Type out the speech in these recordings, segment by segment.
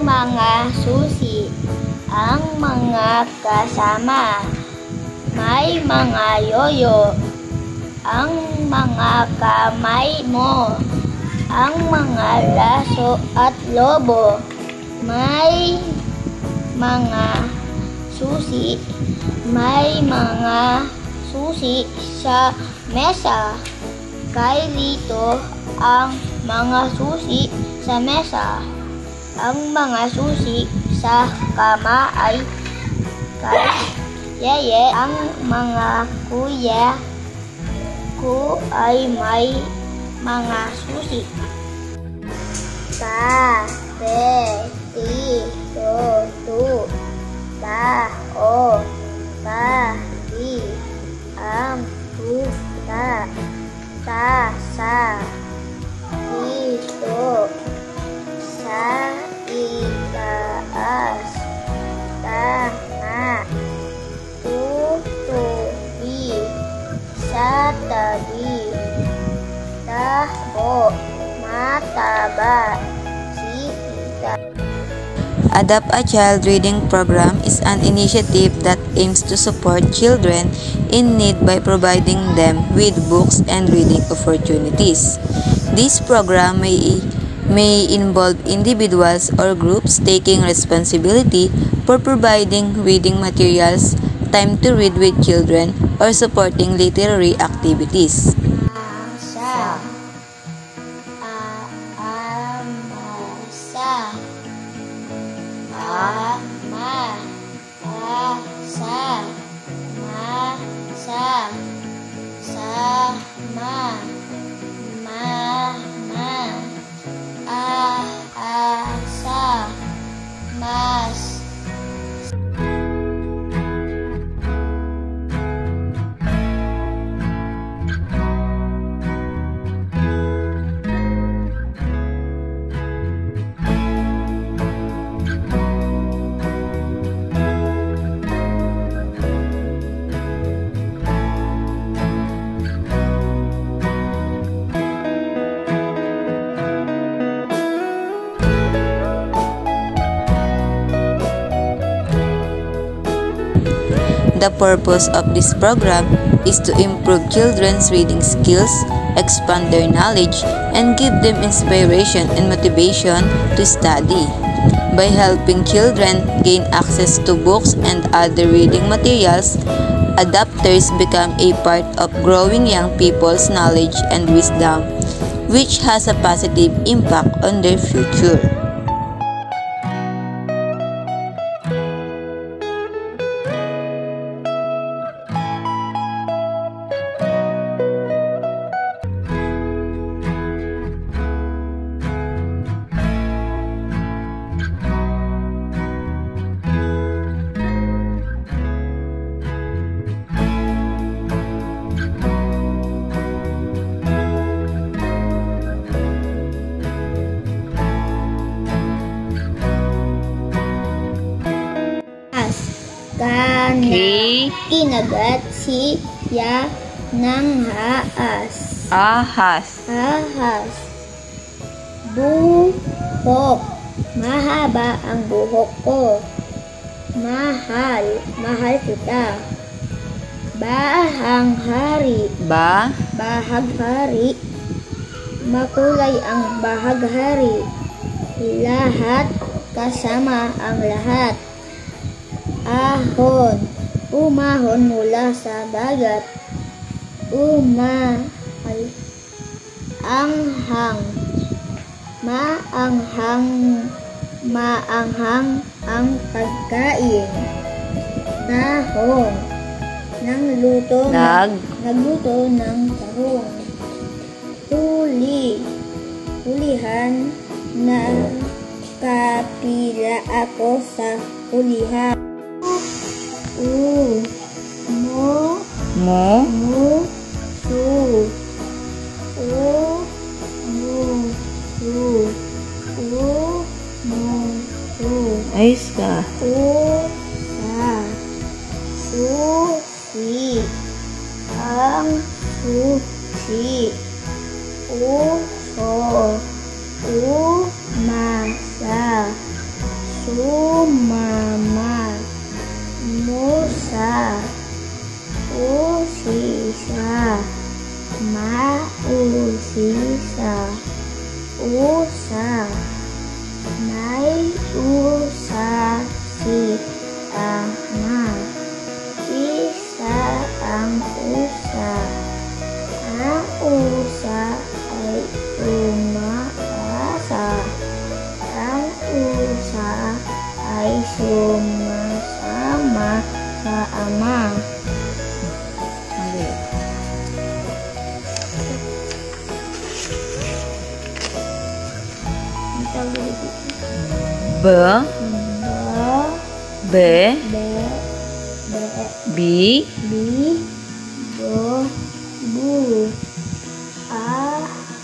mga susi, ang mga kasama. May mga yoyo, ang mga kamay mo, ang mga laso at lobo. May mga susi, sa mesa. Kailito ang mga susi sa mesa. Ang mga susi sa kama ay yeye. Ang mga kuya ko ay may mga susi. Ta, te, ti, to, tu, ta, o, ta, ti, am, tu, ta, sa, ti, to, sa, itaas, ta, na, tutubi, sa tabi, taho, mataba, sita. Adopt a Child Reading Program is an initiative that aims to support children in need by providing them with books and reading opportunities. This program may involve individuals or groups taking responsibility for providing reading materials, time to read with children, or supporting literary activities. Amasa, ama, asa, masa, sama, mama, asa, mas. The purpose of this program is to improve children's reading skills, expand their knowledge, and give them inspiration and motivation to study. By helping children gain access to books and other reading materials, adopters become a part of growing young people's knowledge and wisdom, which has a positive impact on their future. Kinagat siya ng haas. Ahas. Buhok. Mahaba ang buhok ko. Mahal kita. Bahaghari. Bahaghari. Makulay ang bahaghari. Lahat kasama ang lahat. Ahon. Umahon mula sa dagat. Anghang. Maanghang ang pagkain. Tahong. Nagluto ng tahong. Hulihan. Nakapila ako sa hulihan. Ayos ka. Susi. Ang susi. Uso. Umasa. sumama, musa, usisa, mausisa, usa, may usa si ama, isa ang usa, ang usa ay umaasa, ang usa ay sumasama sa ama. Okay. B, B, B, bu,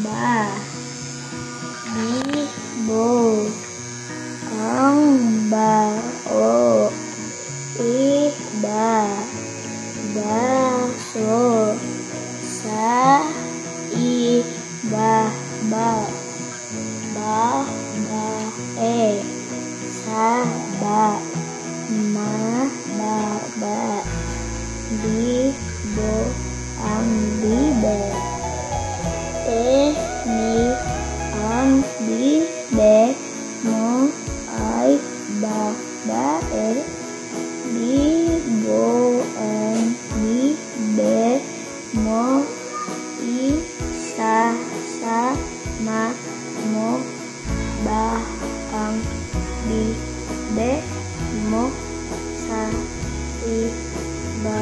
ba, bo, ang bao, iba, baso, sa, iba, ba, saba, baba, bibo, ang bibe, ni, ang bibe, mo ay babae, bibo, ang bibe, mo isa, sama, mo ba, ang bibe, mo sa ibaba,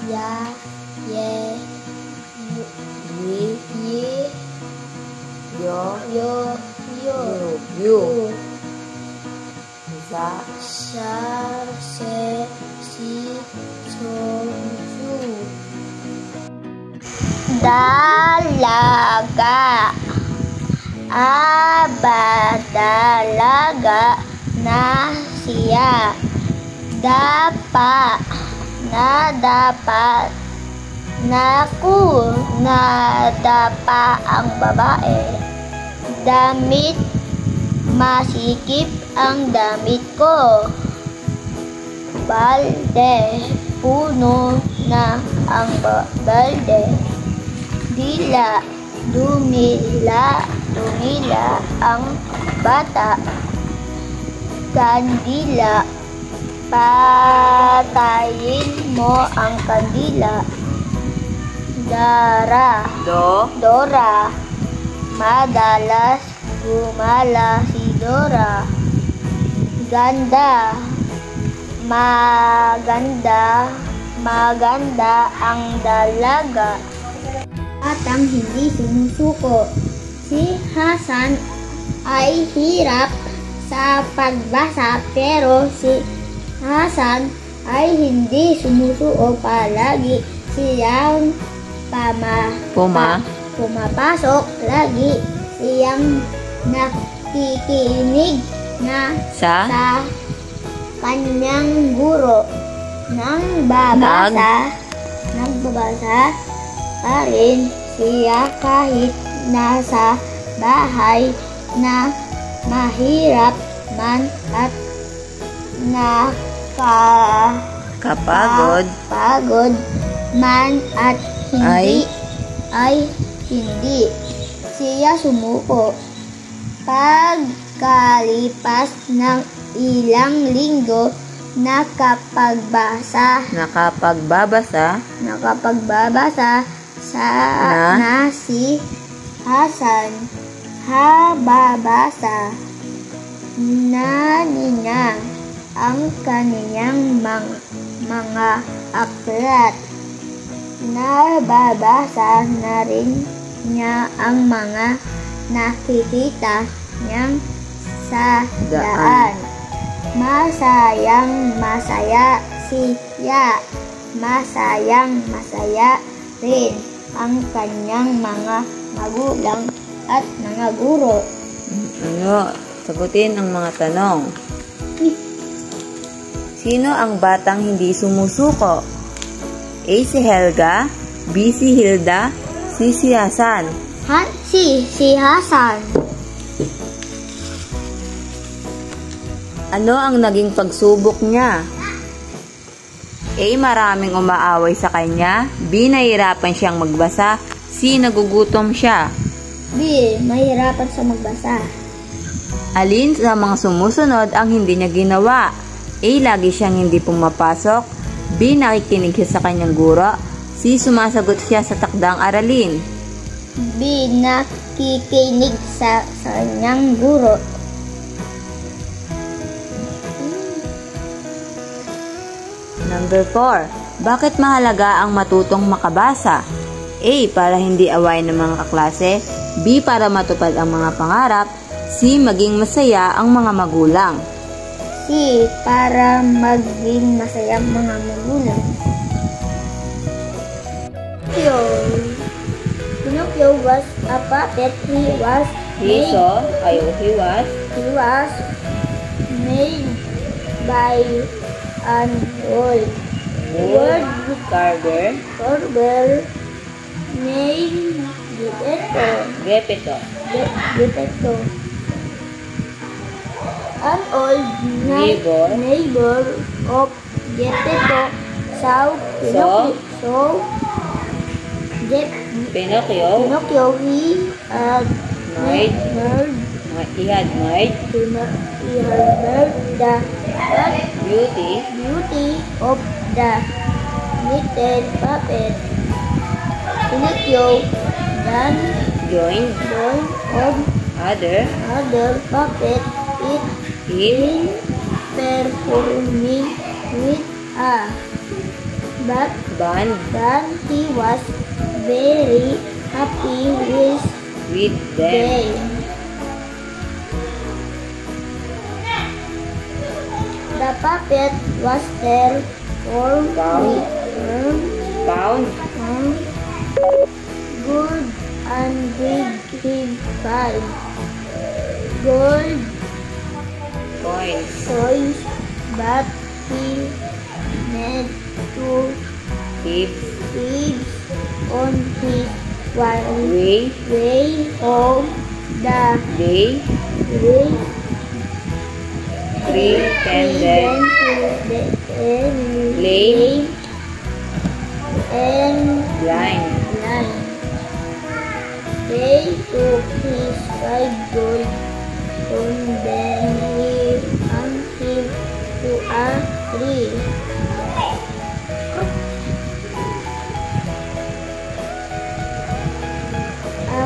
ya, ye, yi, yo, yu, za, sa, se, si, so, su. Dalaga, dalaga na siya. Dapa, dapat, naku, nadapa ang babae. Damit, masikip ang damit ko. Balde, puno na ang balde. Dila, dumila ang bata. Kandila, patayin mo ang kandila. Dora, madalas gumala si Dora. Ganda, maganda ang dalaga. At ang hindi sumusuko. Si Hasan ay hirap sa pagbasa pero si Hasan ay hindi sumusuko, palagi siyang pumapasok, lagi siyang nakikinig na sa kanyang guro. Nagbabasa pa rin siya kahit nasa bahay na mahirap man at nakakapagod man at hindi ay hindi siya sumuko. Pagkalipas ng ilang linggo, nakapagbabasa na si Hasan. Hababasa na niya ang kaniyang mga aklat. Nababasa na rin niya ang mga nakikita niyang sa daan. Masayang-masaya siya. Masayang-masaya rin ang kanyang mga magulang at mga guro. Sagutin ang mga tanong. Sino ang batang hindi sumusuko? A. Si Helga, B. Si Hilda, C. Si Hasan. Si Hasan. Ano ang naging pagsubok niya? A. Maraming umaaway sa kanya, B. Nahihirapan siyang magbasa, C. Nagugutom siya. B. Mahirapan sa magbasa. Alin sa mga sumusunod ang hindi niya ginawa? A. Lagi siyang hindi pumapasok, B. Nakikinig siya sa kanyang guro, C. Sumasagot siya sa takdang aralin. B. Nakikinig sa kanyang guro. Number 4. Bakit mahalaga ang matutong makabasa? A. Para hindi awayin ng mga kaklase, B. Para matupad ang mga pangarap, C. Maging masaya ang mga magulang. C. Para maging masaya ang mga magulang. Pinocchio was a puppet. He was made by an old woodcarver named Geppetto. An old neighbor of Geppetto saw Pinocchio. He had made the beauty of the little puppet. Pinocchio then joined other puppet in performing with a band. He was very happy with them. The puppet was found good and did him 5 gold coins, but he made 2 thieves on his way home. The pretended lame and blind. They took his 5 gold and then he hung him to a tree. A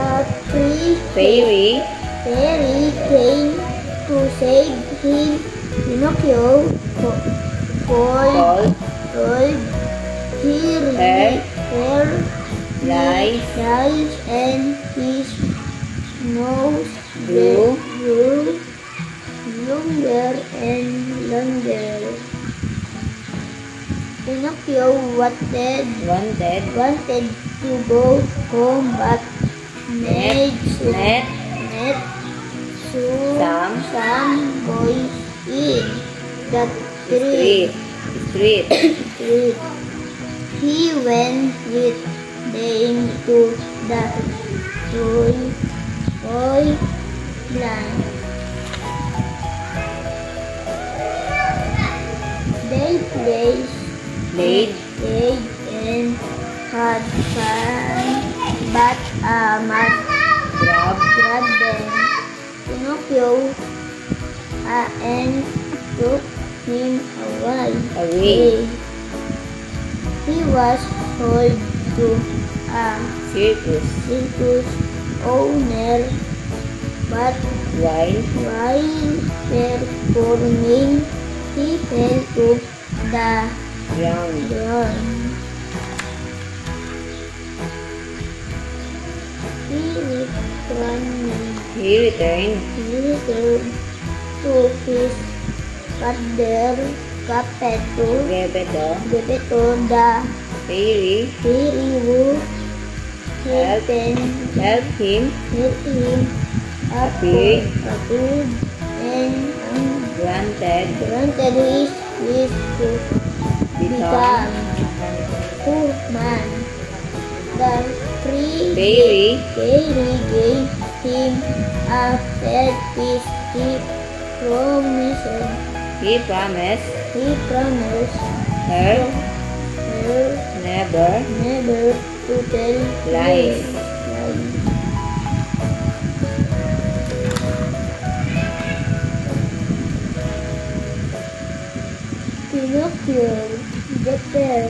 fairy came to save him. Pinocchio told her lies and his nose grew longer and longer. Pinocchio wanted to go home, but met some boys in the street. He went with them to the toy land. They played and had fun. but a mat grabbed them. Pinocchio and took him away. He was sold to a circus owner, but while performing, he fell to the ground. He returned to his father Geppetto, the fairy who helped him appeared and granted his wish to become man. The fairy gave him a fair fish. He promised her never to tell lies. Pinocchio, the bear,